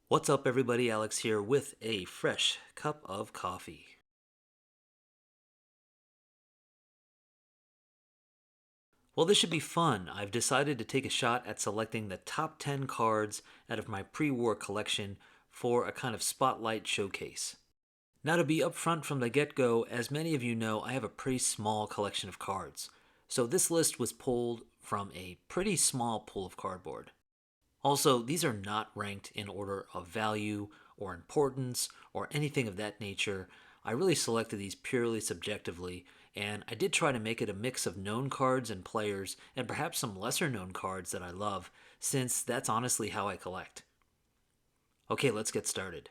What's up, everybody? Alex here with a fresh cup of coffee. Well, this should be fun. I've decided to take a shot at selecting the top 10 cards out of my pre-war collection for a kind of spotlight showcase. Now, to be upfront from the get-go, as many of you know, I have a pretty small collection of cards. So this list was pulled from a pretty small pool of cardboard. Also, these are not ranked in order of value or importance or anything of that nature. I really selected these purely subjectively, and I did try to make it a mix of known cards and players, and perhaps some lesser known cards that I love, since that's honestly how I collect. Okay, let's get started.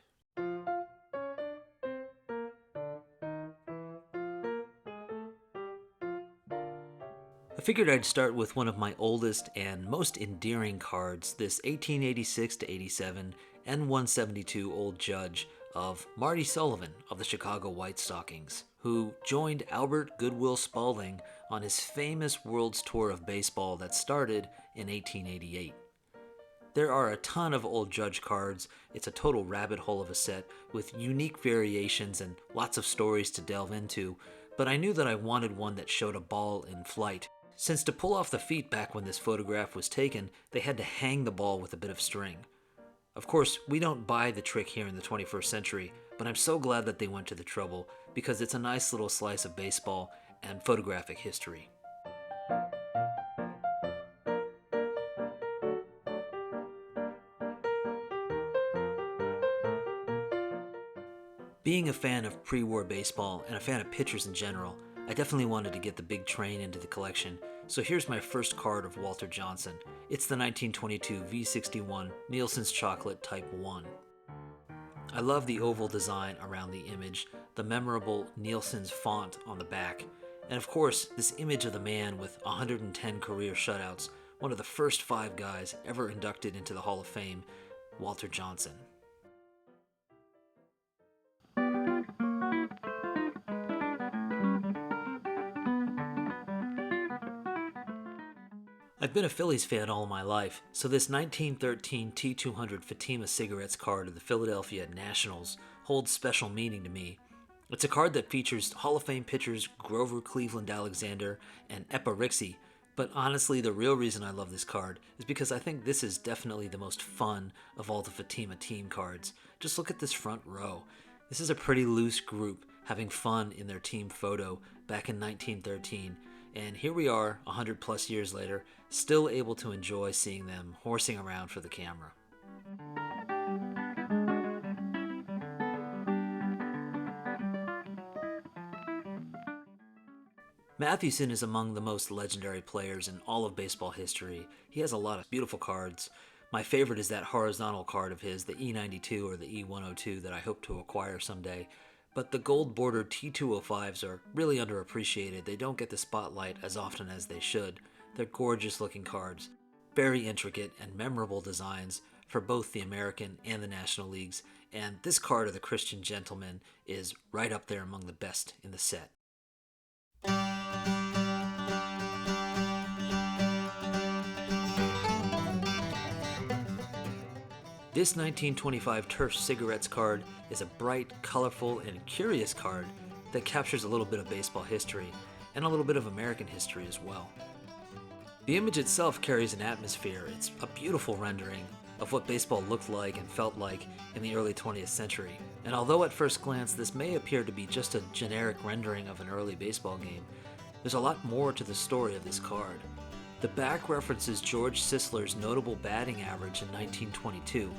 I figured I'd start with one of my oldest and most endearing cards, this 1886 to 87 N172 Old Judge of Marty Sullivan of the Chicago White Stockings, who joined Albert Goodwill Spaulding on his famous World's Tour of Baseball that started in 1888. There are a ton of Old Judge cards. It's a total rabbit hole of a set with unique variations and lots of stories to delve into, but I knew that I wanted one that showed a ball in flight, since to pull off the feet back when this photograph was taken, they had to hang the ball with a bit of string. Of course, we don't buy the trick here in the 21st century, but I'm so glad that they went to the trouble because it's a nice little slice of baseball and photographic history. Being a fan of pre-war baseball and a fan of pitchers in general, I definitely wanted to get the big train into the collection, so here's my first card of Walter Johnson. It's the 1922 V61 Nielsen's Chocolate Type 1. I love the oval design around the image, the memorable Nielsen's font on the back, and of course, this image of the man with 110 career shutouts, one of the first 5 guys ever inducted into the Hall of Fame, Walter Johnson. I've been a Phillies fan all my life, so this 1913 T200 Fatima Cigarettes card of the Philadelphia Nationals holds special meaning to me. It's a card that features Hall of Fame pitchers Grover Cleveland Alexander and Epa Rixey, but honestly the real reason I love this card is because I think this is definitely the most fun of all the Fatima team cards. Just look at this front row. This is a pretty loose group having fun in their team photo back in 1913. And here we are, 100 plus years later, still able to enjoy seeing them horsing around for the camera. Matthewson is among the most legendary players in all of baseball history. He has a lot of beautiful cards. My favorite is that horizontal card of his, the E92 or the E102 that I hope to acquire someday. But the gold-bordered T205s are really underappreciated. They don't get the spotlight as often as they should. They're gorgeous-looking cards, very intricate and memorable designs for both the American and the National Leagues, and this card of the Christian Gentleman is right up there among the best in the set. This 1925 Turf Cigarettes card is a bright, colorful, and curious card that captures a little bit of baseball history and a little bit of American history as well. The image itself carries an atmosphere. It's a beautiful rendering of what baseball looked like and felt like in the early 20th century. And although at first glance this may appear to be just a generic rendering of an early baseball game, there's a lot more to the story of this card. The back references George Sisler's notable batting average in 1922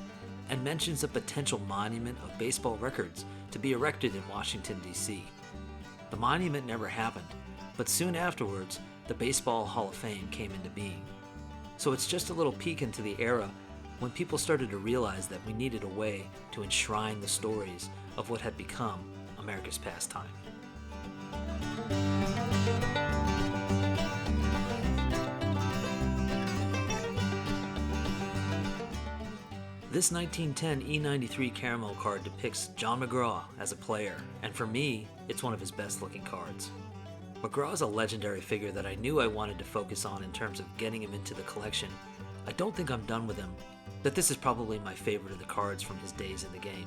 and mentions a potential monument of baseball records to be erected in Washington, D.C. The monument never happened, but soon afterwards, the Baseball Hall of Fame came into being. So it's just a little peek into the era when people started to realize that we needed a way to enshrine the stories of what had become America's pastime. This 1910 E93 Caramel card depicts John McGraw as a player, and for me, it's one of his best looking cards. McGraw is a legendary figure that I knew I wanted to focus on in terms of getting him into the collection. I don't think I'm done with him, that this is probably my favorite of the cards from his days in the game.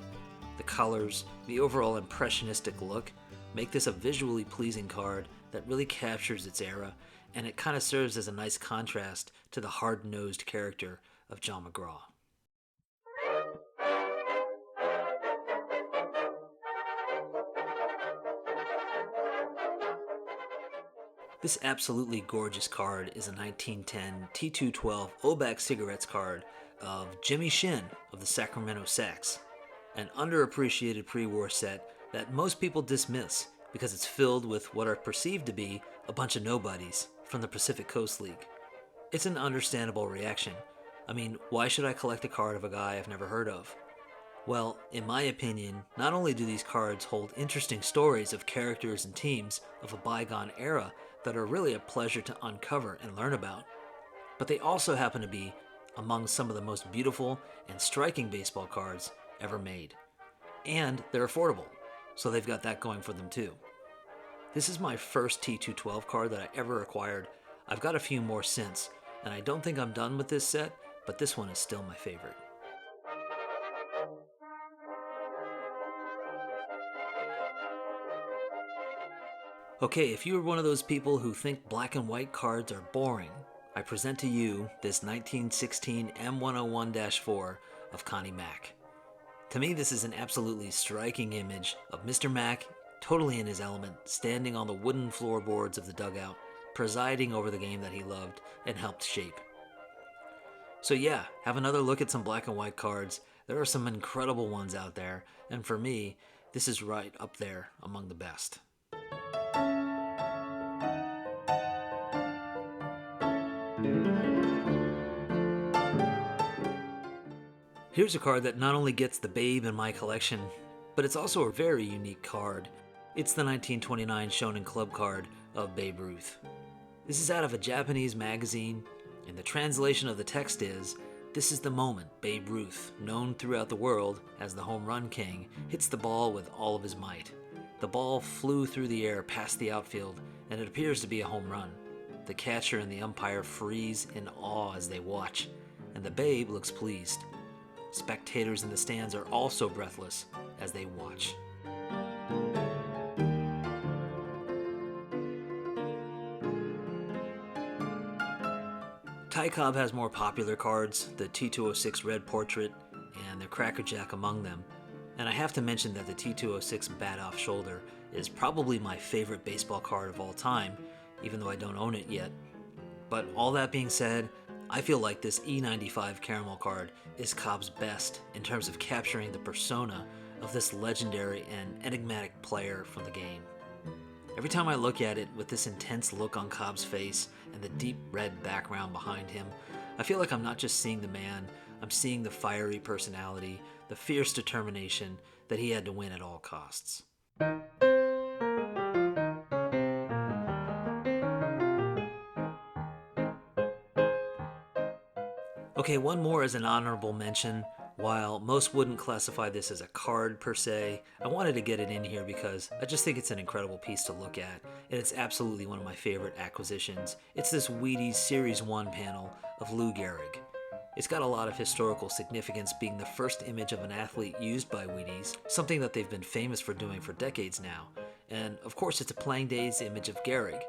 The colors, the overall impressionistic look, make this a visually pleasing card that really captures its era, and it kind of serves as a nice contrast to the hard-nosed character of John McGraw. This absolutely gorgeous card is a 1910 T212 Oback Cigarettes card of Jimmy Shin of the Sacramento Sacks, an underappreciated pre-war set that most people dismiss because it's filled with what are perceived to be a bunch of nobodies from the Pacific Coast League. It's an understandable reaction. I mean, why should I collect a card of a guy I've never heard of? Well, in my opinion, not only do these cards hold interesting stories of characters and teams of a bygone era that are really a pleasure to uncover and learn about, but they also happen to be among some of the most beautiful and striking baseball cards ever made. And they're affordable, so they've got that going for them too. This is my first T212 card that I ever acquired. I've got a few more since, and I don't think I'm done with this set, but this one is still my favorite. Okay, if you are one of those people who think black and white cards are boring, I present to you this 1916 M101-4 of Connie Mack. To me, this is an absolutely striking image of Mr. Mack, totally in his element, standing on the wooden floorboards of the dugout, presiding over the game that he loved and helped shape. So yeah, have another look at some black and white cards. There are some incredible ones out there, and for me, this is right up there among the best. Here's a card that not only gets the babe in my collection, but it's also a very unique card. It's the 1929 Shonen Club card of Babe Ruth. This is out of a Japanese magazine, and the translation of the text is, "This is the moment Babe Ruth, known throughout the world as the home run king, hits the ball with all of his might. The ball flew through the air past the outfield, and it appears to be a home run. The catcher and the umpire freeze in awe as they watch, and the Babe looks pleased. Spectators in the stands are also breathless as they watch." Cobb has more popular cards, the T206 Red Portrait and the Crackerjack among them, and I have to mention that the T206 Bat Off Shoulder is probably my favorite baseball card of all time, even though I don't own it yet. But all that being said, I feel like this E95 Caramel card is Cobb's best in terms of capturing the persona of this legendary and enigmatic player from the game. Every time I look at it with this intense look on Cobb's face and the deep red background behind him, I feel like I'm not just seeing the man, I'm seeing the fiery personality, the fierce determination that he had to win at all costs. Okay, one more as an honorable mention. While most wouldn't classify this as a card per se, I wanted to get it in here because I just think it's an incredible piece to look at, and it's absolutely one of my favorite acquisitions. It's this Wheaties Series 1 panel of Lou Gehrig. It's got a lot of historical significance, being the first image of an athlete used by Wheaties, something that they've been famous for doing for decades now. And of course it's a playing days image of Gehrig.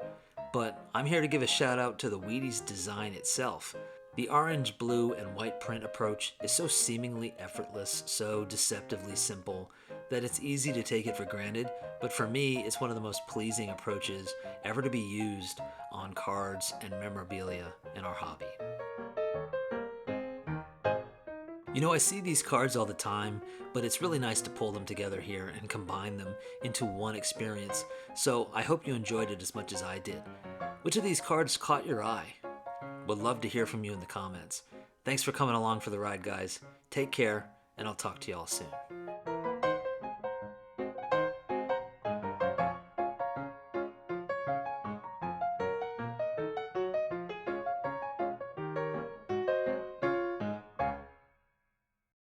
But I'm here to give a shout out to the Wheaties design itself. The orange, blue, and white print approach is so seemingly effortless, so deceptively simple, that it's easy to take it for granted, but for me, it's one of the most pleasing approaches ever to be used on cards and memorabilia in our hobby. You know, I see these cards all the time, but it's really nice to pull them together here and combine them into one experience, so I hope you enjoyed it as much as I did. Which of these cards caught your eye? Would love to hear from you in the comments. Thanks for coming along for the ride, guys. Take care, and I'll talk to y'all soon.